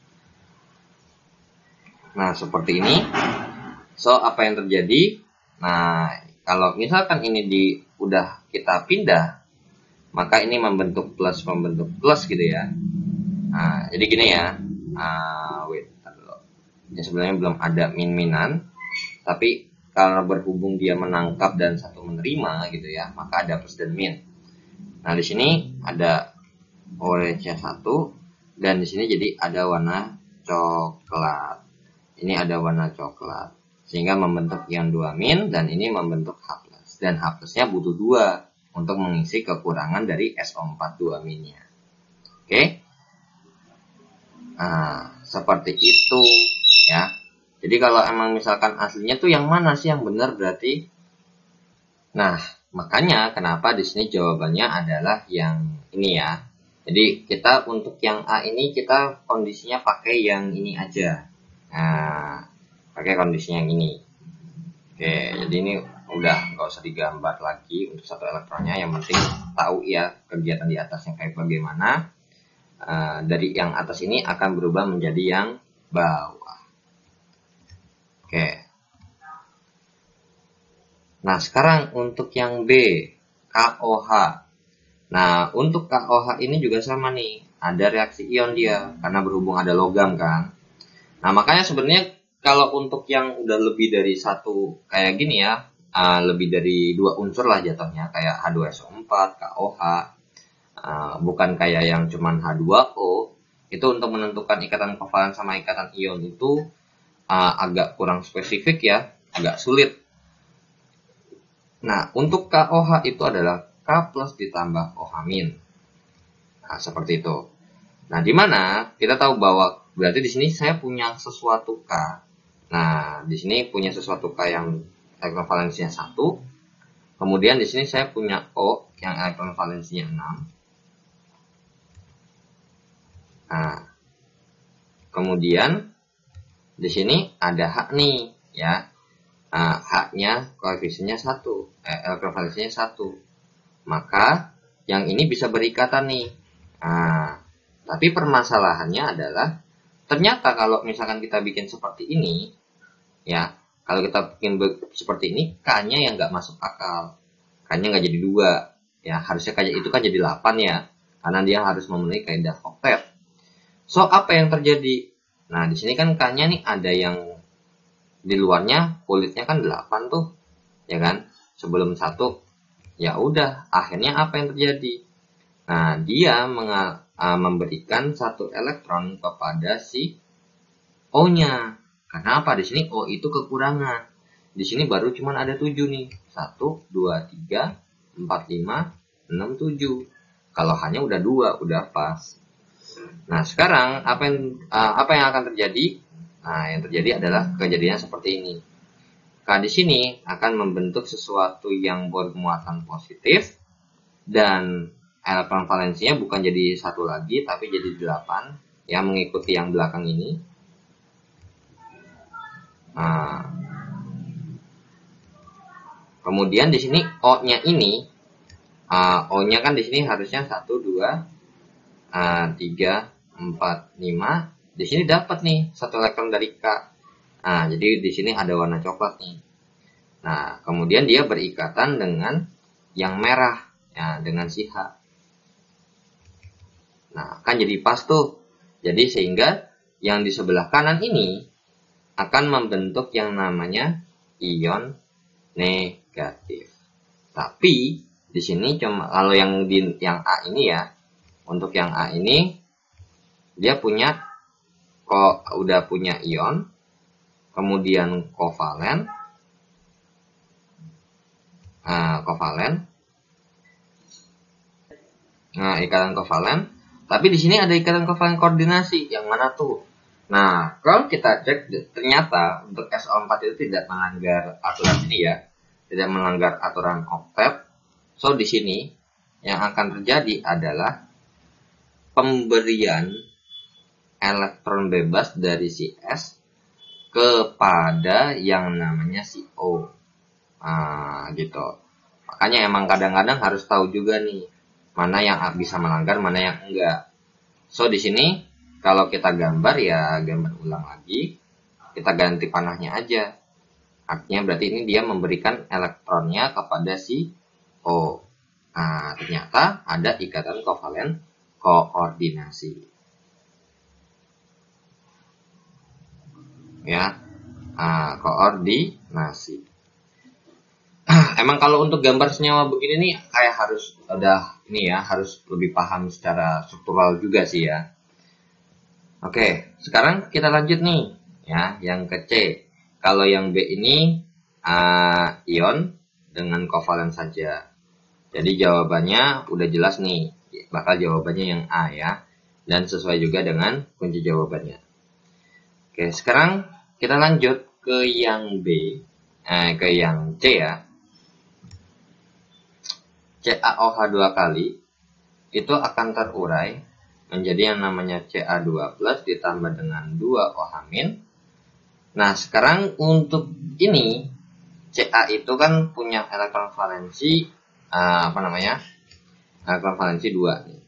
Speaker 1: Nah, seperti ini. So, apa yang terjadi? Nah, kalau misalkan ini udah kita pindah, maka ini membentuk plus gitu ya. Nah, jadi gini ya. Ya sebenarnya belum ada min-minan, tapi karena berhubung dia menangkap dan satu menerima gitu ya, maka ada plus dan min. Nah, di sini ada orange-nya 1 dan di sini jadi ada warna coklat. Ini ada warna coklat sehingga membentuk ion 2- dan ini membentuk H+. Dan H+-nya butuh 2 untuk mengisi kekurangan dari SO4 2-nya. Oke. Nah, seperti itu ya. Jadi kalau emang misalkan aslinya tuh yang mana sih yang benar berarti? Nah, makanya kenapa di sini jawabannya adalah yang ini ya. Jadi kita untuk yang A ini kita kondisinya pakai yang ini aja. Nah, pakai kondisinya yang ini. Oke, jadi ini udah nggak usah digambar lagi untuk satu elektronnya. Yang penting tahu ya kegiatan di atasnya kayak bagaimana. Dari yang atas ini akan berubah menjadi yang bawah. Oke. Nah, sekarang untuk yang B, KOH. Nah, untuk KOH ini juga sama nih. Ada reaksi ion dia, karena berhubung ada logam kan. Nah, makanya sebenarnya kalau untuk yang udah lebih dari satu, kayak gini ya, lebih dari 2 unsur lah jatuhnya, kayak H2SO4, KOH, bukan kayak yang cuman H2O, itu untuk menentukan ikatan kovalen sama ikatan ion itu agak kurang spesifik ya, agak sulit. Nah, untuk KOH itu adalah K+ ditambah OH-. Nah, seperti itu. Nah, di mana kita tahu bahwa berarti di sini saya punya sesuatu K. Nah, di sini punya sesuatu K yang elektron valensinya 1. Kemudian di sini saya punya O yang elektron valensinya 6. Nah, kemudian di sini ada H nih, ya. Nah, H-nya koefisiennya 1, elektron valensinya 1. Maka yang ini bisa berikatan nih. Nah, tapi permasalahannya adalah ternyata kalau misalkan kita bikin seperti ini, ya, kalau kita bikin seperti ini, K-nya yang nggak masuk akal. K-nya nggak jadi 2. Ya, harusnya kayak itu kan jadi 8 ya. Karena dia harus memenuhi kaidah oktet. So, apa yang terjadi? Nah, di sini kan K-nya nih ada yang di luarnya, kulitnya kan 8 tuh. Ya kan? Sebelum 1. Ya udah, akhirnya apa yang terjadi? Nah, dia memberikan 1 elektron kepada si O-nya. Karena apa? Di sini O itu kekurangan. Di sini baru cuma ada 7 nih. 1, 2, 3, 4, 5, 6, 7. Kalau hanya udah 2, udah pas. Nah, sekarang apa yang akan terjadi? Nah, yang terjadi adalah kejadian seperti ini. K di sini akan membentuk sesuatu yang bermuatan positif dan elektron valensinya bukan jadi 1 lagi tapi jadi 8 ya, mengikuti yang belakang ini. Nah, kemudian di sini O-nya ini O-nya kan di sini harusnya 1, 2, 3, 4, 5. Di sini dapat nih 1 elektron dari K. Nah, jadi di sini ada warna coklat nih. Nah, kemudian dia berikatan dengan yang merah, ya, dengan si H. Nah, kan jadi pas tuh. Jadi sehingga yang di sebelah kanan ini akan membentuk yang namanya ion negatif. Tapi di sini cuma kalau yang A ini ya, untuk yang A ini dia udah punya ion, kemudian kovalen. Nah, ikatan kovalen. Tapi di sini ada ikatan kovalen koordinasi. Yang mana tuh? Nah, kalau kita cek ternyata untuk SO4 itu tidak melanggar aturan ini ya. Tidak melanggar aturan oktet. So, di sini yang akan terjadi adalah pemberian elektron bebas dari si S kepada yang namanya si O. Gitu. Makanya emang kadang-kadang harus tahu juga nih mana yang bisa melanggar, mana yang enggak. So di sini kalau kita gambar ya gambar ulang lagi, kita ganti panahnya aja. Artinya berarti ini dia memberikan elektronnya kepada si O. Nah, ternyata ada ikatan kovalen koordinasi. Ya, koordinasi. Emang kalau untuk gambar senyawa begini nih kayak harus harus lebih paham secara struktural juga sih ya. Oke, sekarang kita lanjut nih ya, yang ke C. Kalau yang B ini ion dengan kovalen saja. Jadi jawabannya udah jelas nih, bakal jawabannya yang A ya. Dan sesuai juga dengan kunci jawabannya. Oke, sekarang kita lanjut ke yang B, ke yang C ya. CaOH 2 kali itu akan terurai menjadi yang namanya Ca2 plus ditambah dengan 2OH-. Nah, sekarang untuk ini Ca itu kan punya elektron valensi elektron valensi 2 nih.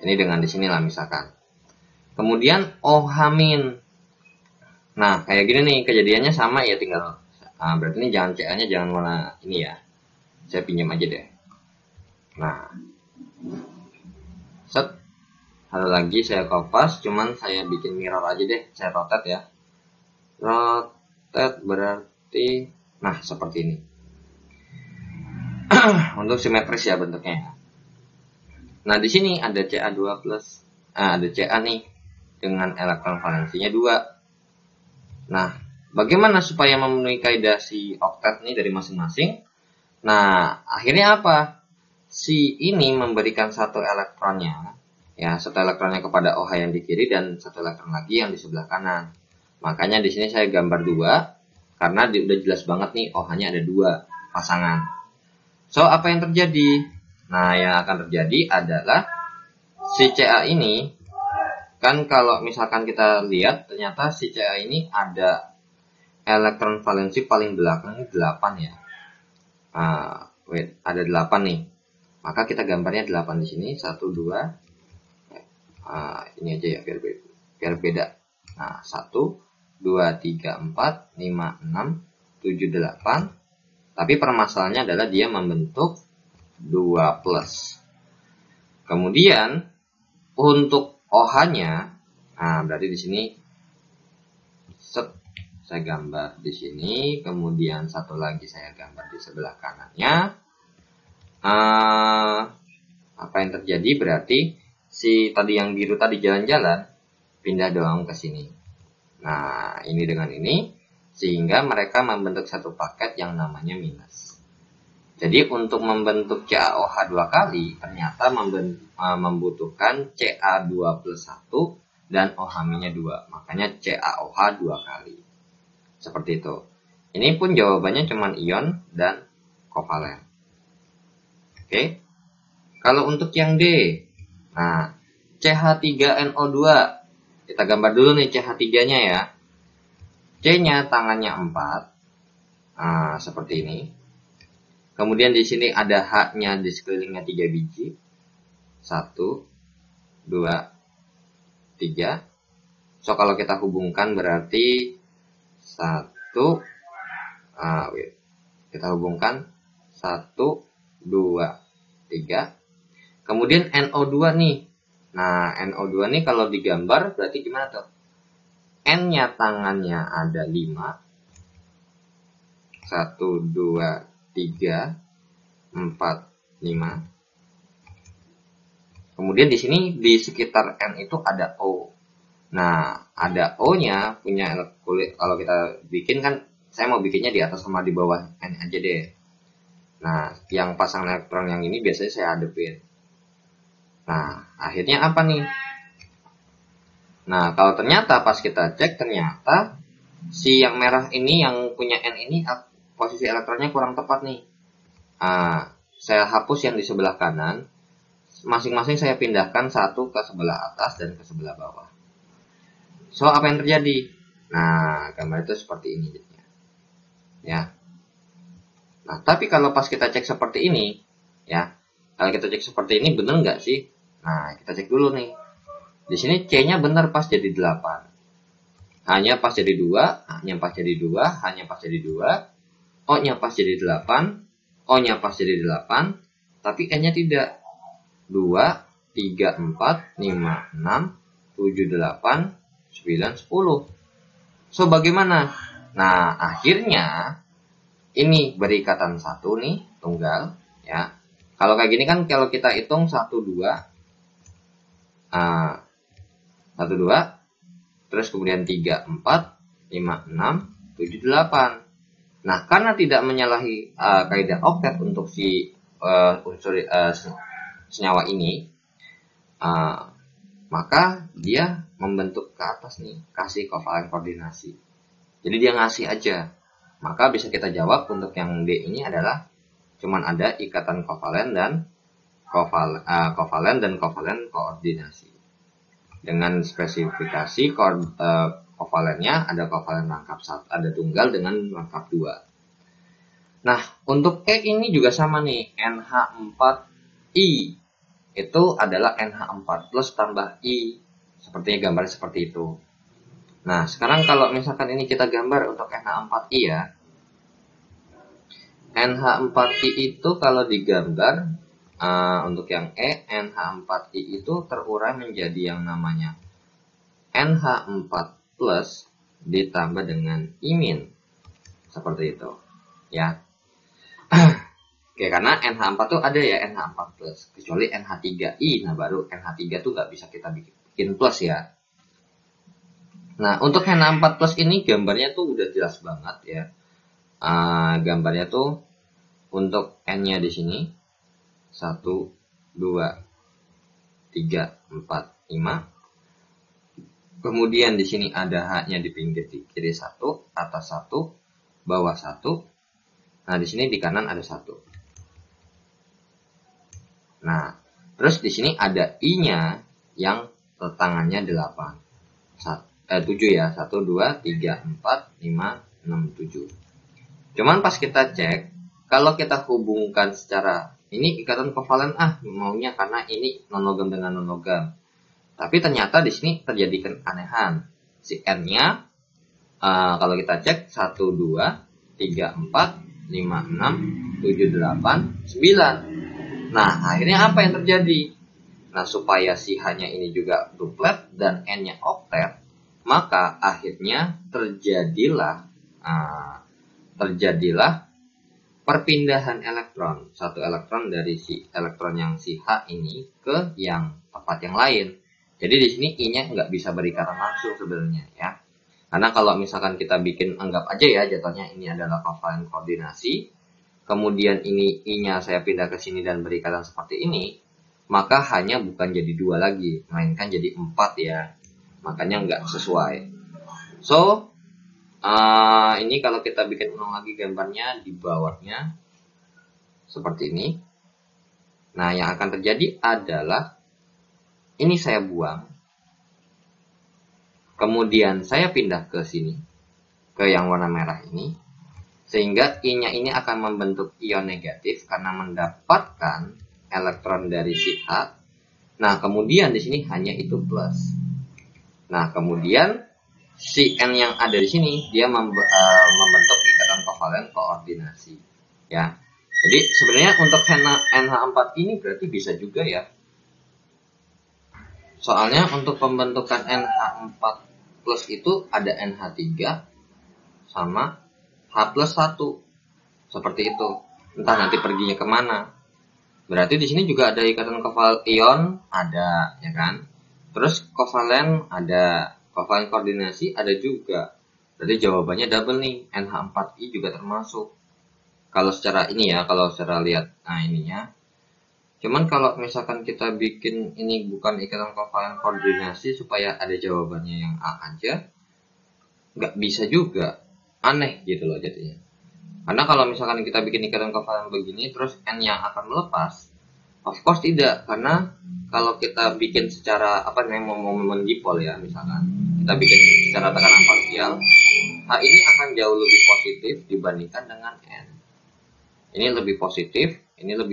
Speaker 1: Ini dengan di sini lah misalkan. Kemudian OH-. Nah, kayak gini nih kejadiannya sama ya, tinggal berarti ini jangan Ca-nya jangan warna ini ya. Saya pinjam aja deh. Nah, set. Halo lagi saya kopas, cuman saya bikin mirror aja deh, saya rotate ya. Rotate berarti, nah seperti ini. Untuk simetris ya bentuknya. Nah di sini ada Ca2 plus, ada Ca nih dengan elektron valensinya 2. Nah, bagaimana supaya memenuhi kaidah si oktet nih dari masing-masing? Nah, akhirnya apa? Si ini memberikan satu elektronnya, ya satu elektronnya kepada OH yang di kiri dan satu elektron lagi yang di sebelah kanan. Makanya di sini saya gambar 2 karena udah jelas banget nih OH-nya ada 2 pasangan. So apa yang terjadi? Nah yang akan terjadi adalah si Ca ini kan kalau misalkan kita lihat ternyata si Ca ini ada elektron valensi paling belakang ini 8 ya. Ada 8 nih. Maka kita gambarnya 8 di sini 1 2. Ini aja ya biar beda. Nah, 1 2 3 4 5 6 7 8. Tapi permasalahannya adalah dia membentuk 2 plus. Kemudian untuk OH-nya, nah berarti di sini saya gambar di sini, kemudian satu lagi saya gambar di sebelah kanannya. Apa yang terjadi berarti si tadi yang biru tadi jalan-jalan pindah doang ke sini. Nah, ini dengan ini sehingga mereka membentuk satu paket yang namanya minus. Jadi untuk membentuk CaOH 2 kali ternyata membutuhkan Ca2 plus 1 dan OH-nya 2. Makanya CaOH 2 kali. Seperti itu. Ini pun jawabannya cuma ion dan kovalen. Oke. Kalau untuk yang D, nah CH3NO2, kita gambar dulu nih CH3-nya ya. C-nya tangannya 4, nah, seperti ini. Kemudian di sini ada H-nya di sekelilingnya 3 biji, 1, 2, 3. So kalau kita hubungkan berarti 1, kita hubungkan 1, 2, 3. Kemudian NO2 nih. Nah, NO2 nih kalau digambar berarti gimana tuh? N-nya tangannya ada 5. 1, 2, 3, 4, 5. Kemudian di sini di sekitar N itu ada O. Nah, ada O-nya punya kulit. Kalau kita bikin kan, saya mau bikinnya di atas sama di bawah N aja deh. Nah, yang pasang elektron yang ini biasanya saya hadepin. Nah, akhirnya apa nih? Nah, kalau ternyata pas kita cek, ternyata si yang merah ini yang punya N ini posisi elektronnya kurang tepat nih. Saya hapus yang di sebelah kanan. Masing-masing saya pindahkan satu ke sebelah atas dan ke sebelah bawah. So, apa yang terjadi? Nah, gambar itu seperti ini jadinya. Ya. Nah, tapi kalau pas kita cek seperti ini, ya, kalau kita cek seperti ini bener nggak sih? Nah, kita cek dulu nih. Di sini C-nya benar pas jadi 8. H-nya pas jadi 2, H-nya pas jadi 2, H-nya pas jadi 2, O-nya pas jadi 8, O-nya pas jadi 8, tapi N-nya tidak. 2, 3, 4, 5, 6, 7, 8, 9, 10. So, bagaimana? Nah, akhirnya ini berikatan satu nih, tunggal, ya. Kalau kayak gini kan kalau kita hitung 1, 2, 1, 2, terus kemudian 3, 4, 5, 6, 78. Nah, karena tidak menyalahi kaidah oktet untuk si unsur senyawa ini, maka dia membentuk ke atas nih, kasih kovalen koordinasi. Jadi dia ngasih aja. Maka bisa kita jawab untuk yang D ini adalah cuman ada ikatan kovalen dan kovalen koordinasi. Dengan spesifikasi kovalennya ada kovalen rangkap satu, ada tunggal dengan rangkap 2. Nah, untuk E ini juga sama nih, NH4I itu adalah NH4 plus tambah I. Sepertinya gambarnya seperti itu. Nah, sekarang kalau misalkan ini kita gambar untuk NH4I ya. NH4I itu kalau digambar untuk yang E, NH4I itu terurai menjadi yang namanya NH4 plus ditambah dengan I-. Seperti itu. Ya. Oke, karena NH4 tuh ada ya NH4 plus, kecuali NH3I. Nah, baru NH3 tuh nggak bisa kita bikin plus ya. Nah, untuk NH4 plus ini gambarnya tuh udah jelas banget ya. Gambarnya tuh untuk N-nya di sini 1, 2, 3, 4, 5. Kemudian di sini ada H-nya di pinggir di kiri 1, atas 1, bawah 1. Nah, di sini di kanan ada 1. Nah, terus di sini ada I-nya yang tangannya 8. 7 ya. 1, 2, 3, 4, 5, 6, 7. Cuman pas kita cek, kalau kita hubungkan secara ini ikatan kovalen maunya karena ini nonogam dengan nonogam. Tapi ternyata di sini terjadi keanehan. Si N-nya kalau kita cek 1, 2, 3, 4, 5, 6, 7, 8, 9. Nah, akhirnya apa yang terjadi? Nah, supaya si H-nya ini juga duplet dan N-nya oktet, maka akhirnya terjadilah perpindahan elektron. Satu elektron dari si elektron yang si H ini ke yang tempat yang lain. Jadi di sini I-nya nggak bisa berikatan langsung sebenarnya ya. Karena kalau misalkan kita bikin, anggap aja ya jatuhnya ini adalah kovalen koordinasi, kemudian ini I-nya saya pindah ke sini dan berikatan seperti ini, maka hanya bukan jadi 2 lagi, melainkan jadi 4 ya. Makanya nggak sesuai. So, ini kalau kita bikin ulang lagi gambarnya di bawahnya seperti ini. Nah, yang akan terjadi adalah ini saya buang. Kemudian saya pindah ke sini, ke yang warna merah ini. Sehingga I-nya ini akan membentuk ion negatif karena mendapatkan elektron dari si H. Nah, kemudian di sini hanya itu plus. Nah, kemudian si N yang ada di sini dia membentuk ikatan kovalen koordinasi ya. Jadi sebenarnya untuk NH4 ini berarti bisa juga ya. Soalnya untuk pembentukan NH4 plus itu ada NH3 sama H plus 1. Seperti itu. Entah nanti perginya kemana. Berarti di sini juga ada ikatan kovalen ion, ada ya kan. Terus kovalen ada, kovalen koordinasi ada juga. Berarti jawabannya double nih. NH4I juga termasuk. Kalau secara ini ya, kalau secara lihat, nah ininya. Cuman kalau misalkan kita bikin ini bukan ikatan kovalen koordinasi supaya ada jawabannya yang A aja, nggak bisa juga. Aneh gitu loh jadinya. Karena kalau misalkan kita bikin ikatan kovalen begini, terus N yang akan melepas, of course tidak. Karena kalau kita bikin secara momen dipol ya, misalkan kita bikin secara tekanan parsial, H ini akan jauh lebih positif dibandingkan dengan N. Ini lebih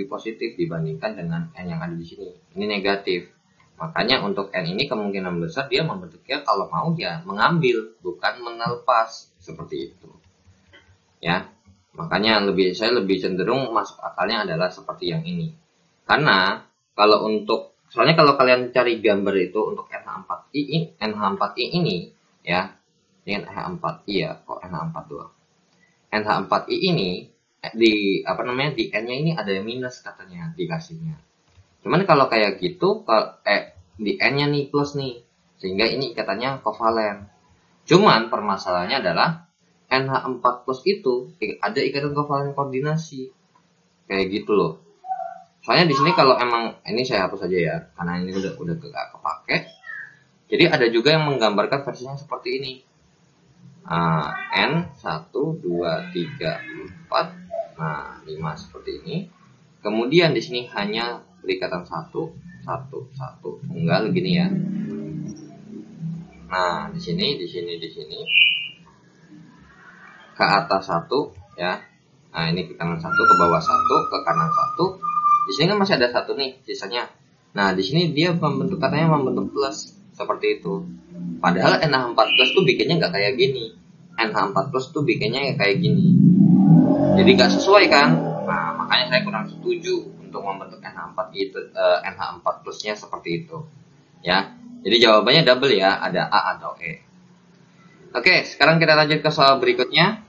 Speaker 1: positif dibandingkan dengan N yang ada di sini. Ini negatif. Makanya untuk N ini kemungkinan besar dia membentuknya kalau mau ya mengambil, bukan menelepas seperti itu. Ya. Makanya saya lebih cenderung masuk akalnya adalah seperti yang ini. Karena kalau soalnya kalau kalian cari gambar itu untuk NH4I ini ya, dengan NH4I ya, kok NH4 doang. NH4I ini di di N-nya ini ada minus katanya dikasihnya. Cuman kalau kayak gitu di N-nya nih plus nih, sehingga ini ikatannya kovalen. Cuman permasalahannya adalah NH4 plus itu ada ikatan kovalen koordinasi. Kayak gitu loh. Soalnya di sini kalau emang ini saya hapus aja ya, karena ini udah gak kepake. Jadi ada juga yang menggambarkan versinya seperti ini. N 1 2 3 4 nah 5 seperti ini. Kemudian di sini hanya berikatan 1 1 1 tunggal gini ya. Nah, di sini ke atas 1 ya. Nah, ini ke kanan 1, ke bawah 1, ke kanan 1. Di sini kan masih ada 1 nih sisanya. Nah, di sini dia katanya membentuk plus seperti itu. Padahal NH4 plus tuh bikinnya nggak kayak gini. NH4 plus tuh bikinnya kayak gini. Jadi nggak sesuai kan? Nah, makanya saya kurang setuju untuk membentuk NH4 itu, NH4 plusnya seperti itu. Ya. Jadi jawabannya double ya, ada A atau E. Oke, sekarang kita lanjut ke soal berikutnya.